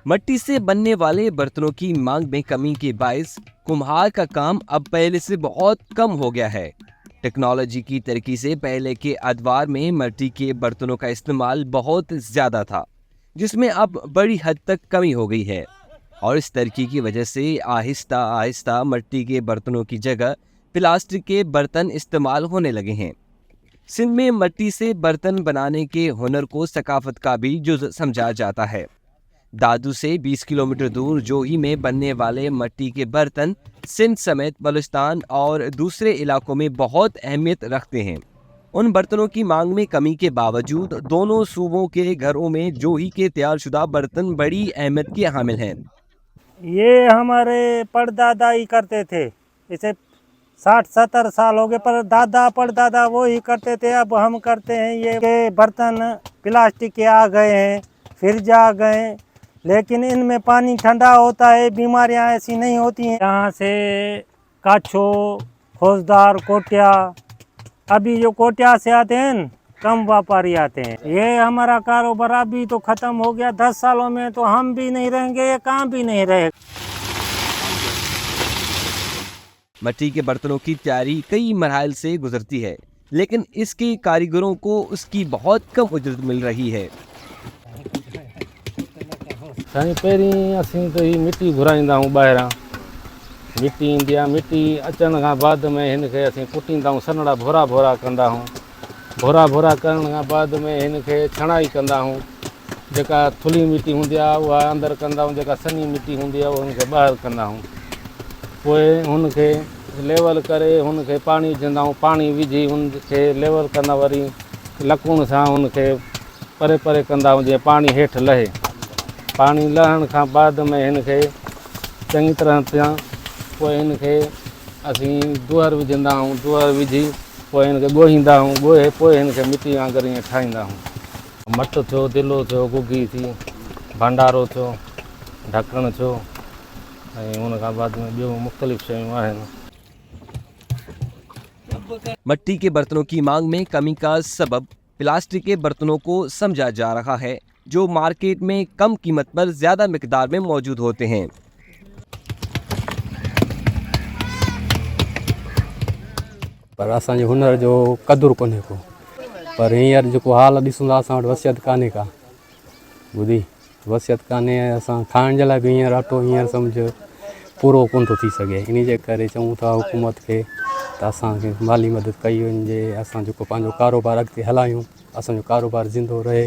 मिट्टी से बनने वाले बर्तनों की मांग में कमी के बायस कुम्हार का काम अब पहले से बहुत कम हो गया है। टेक्नोलॉजी की तरक्की से पहले के अदवार में मिट्टी के बर्तनों का इस्तेमाल बहुत ज्यादा था, जिसमें अब बड़ी हद तक कमी हो गई है। और इस तरक्की की वजह से आहिस्ता आहिस्ता मिट्टी के बर्तनों की जगह प्लास्टिक के बर्तन इस्तेमाल होने लगे हैं। सिंध में मिट्टी से बर्तन बनाने के हुनर को सकाफत का भी जुज़ समझा जाता है। दादू से 20 किलोमीटर दूर जोही में बनने वाले मिट्टी के बर्तन सिंध समेत बलूचिस्तान और दूसरे इलाकों में बहुत अहमियत रखते हैं। उन बर्तनों की मांग में कमी के बावजूद दोनों सूबों के घरों में जोही के तैयारशुदा बर्तन बड़ी अहमियत के हामिल हैं। ये हमारे परदादा ही करते थे। इसे 60-70 साल हो गए, पर दादा परदादा वो ही करते थे। अब हम करते हैं। ये के बर्तन प्लास्टिक के आ गए हैं, फ्रिज आ गए, लेकिन इनमें पानी ठंडा होता है, बीमारियां ऐसी नहीं होती हैं। यहाँ से काछो, फौजदार, कोटिया, अभी जो कोटिया से आते हैं न, कम व्यापारी आते हैं। ये हमारा कारोबार अभी तो ख़त्म हो गया। 10 सालों में तो हम भी नहीं रहेंगे, ये काम भी नहीं रहेगा। मिट्टी के बर्तनों की तैयारी कई मरहल से गुजरती है, लेकिन इसके कारीगरों को उसकी बहुत कम उजरत मिल रही है। साईं पहिरीं असीं तो ही मिट्टी घुराईंदा आहियूं ॿाहिरां। मिट्टी ईंदी आहे, मिट्टी अचण खां बाद में हिन खे असीं कुटींदा आहियूं, सन्हड़ा भोरा भोरा कंदा आहियूं। भोरा भोरा करण खां बाद में हिन खे छणाई कंदा आहियूं। जेका थुली मिट्टी हूंदी आहे उहा अंदरि कंदा आहियूं, जेका सनी मिट्टी हूंदी आहे उहा हुनखे ॿाहिरि कंदा आहियूं। पोइ हुनखे लेवल करे हुनखे पाणी विझंदा आहियूं। पाणी विझी हुनखे लेवल कंदा, वरी लकूण सां हुनखे परे परे कंदा आहियूं जीअं पाणी हेठि लहे। पाणी लहण खां बाद में हिन खे चङी तरह सां पोइ हिन खे असीं दुहर विझंदा आहियूं। दुहर विझी पोइ हिन खे ॻोहींदा आहियूं। ॻोहे पोइ हिन खे मिटी वांगुरु ईअं ठाहींदा आहियूं। मटु थियो, दिलो थियो, गुगी थी, भंडारो थियो, ढकणु थियो, ऐं हुन खां बाद में ॿियूं मुख़्तलिफ़ शयूं आहिनि। मिट्टी के बर्तनों की मांग में कमी का सबब प्लास्टिक के बर्तनों को समझा जा रहा है, जो मार्केट में कम कीमत पर ज्यादा मिकदार में मौजूद होते हैं। पर असांजे हुनर जो क़दुरु कोन्हे को। पर हींअर जेको हाल ॾिसूं था, असां वटि वसियत कान्हे का। ॿुधी वसियत कान्हे, असां खाइण जे लाइ बि हींअर अटो हींअर सम्झ पूरो कोन थो थी सघे। इन जे करे चऊं था हुकूमत खे त असांखे माली मदद कई वञे, असां जेको पंहिंजो कारोबार अॻिते हलायूं, असांजो कारोबार ज़िंदो रहे।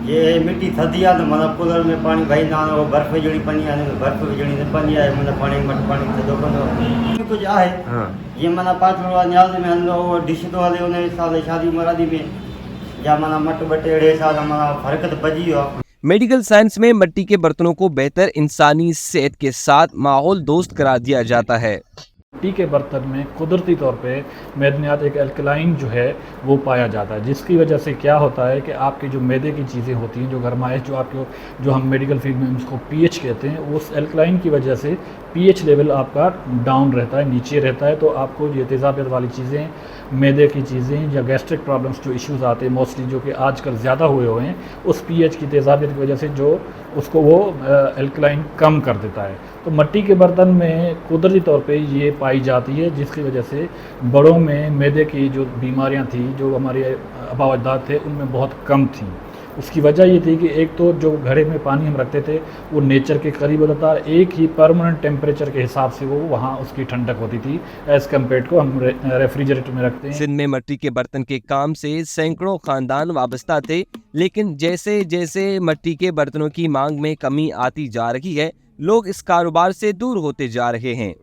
ये मिट्टी थधी आहे त माना कूलर में पाणी भरींदा आहियूं, बर्फ़ विझणी पवंदी आहे, बर्फ़ विझणी न पवंदी आहे, माना पाणी मटु पाणी थधो कंदो कुझु आहे। जीअं माना पातलो आहे, न्याज़ में हलंदो, उहो डिश थो हले, उन हिसाब सां शादी मुरादी में या माना मटु ॿ टे अहिड़े हिसाब सां माना फ़र्क़ु त पइजी वियो आहे। मेडिकल साइंस में मिट्टी के बर्तनों को बेहतर इंसानी सेहत के साथ माहौल दोस्त करार दिया जाता है। मिट्टी के बर्तन में कुदरती तौर पे मैदनियात, एक एल्कलाइन जो है वो पाया जाता है, जिसकी वजह से क्या होता है कि आपकी जो मैदे की चीज़ें होती हैं, जो गरमाइश, जो आपको जो हम मेडिकल फील्ड में उसको पीएच कहते हैं, उस एल्कलाइन की वजह से पीएच लेवल आपका डाउन रहता है, नीचे रहता है। तो आपको ये तेज़ाबियत वाली चीज़ें, मैदे की चीज़ें या गैस्ट्रिक प्रॉब्लम्स जो इश्यूज़ आते हैं मोस्टली, जो कि आजकल ज़्यादा हुए हैं, उस पीएच की तेज़ाबियत की वजह से जो उसको वो एल्कलाइन कम कर देता है। तो मिट्टी के बर्तन में कुदरती तौर पे ये पाई जाती है, जिसकी वजह से बड़ों में मैदे की जो बीमारियां थी, जो हमारे आबा अजदाद थे, उनमें बहुत कम थी। उसकी वजह ये थी कि एक तो जो घड़े में पानी हम रखते थे वो नेचर के करीब होता था, एक ही परमानेंट टेम्परेचर के हिसाब से वो वहाँ उसकी ठंडक होती थी, एज़ कम्पेयर को हम रेफ्रिजरेटर में रखते हैं। सिंध में मिट्टी के बर्तन के काम से सैकड़ों खानदान वाबस्ता थे, लेकिन जैसे जैसे मिट्टी के बर्तनों की मांग में कमी आती जा रही है, लोग इस कारोबार से दूर होते जा रहे हैं।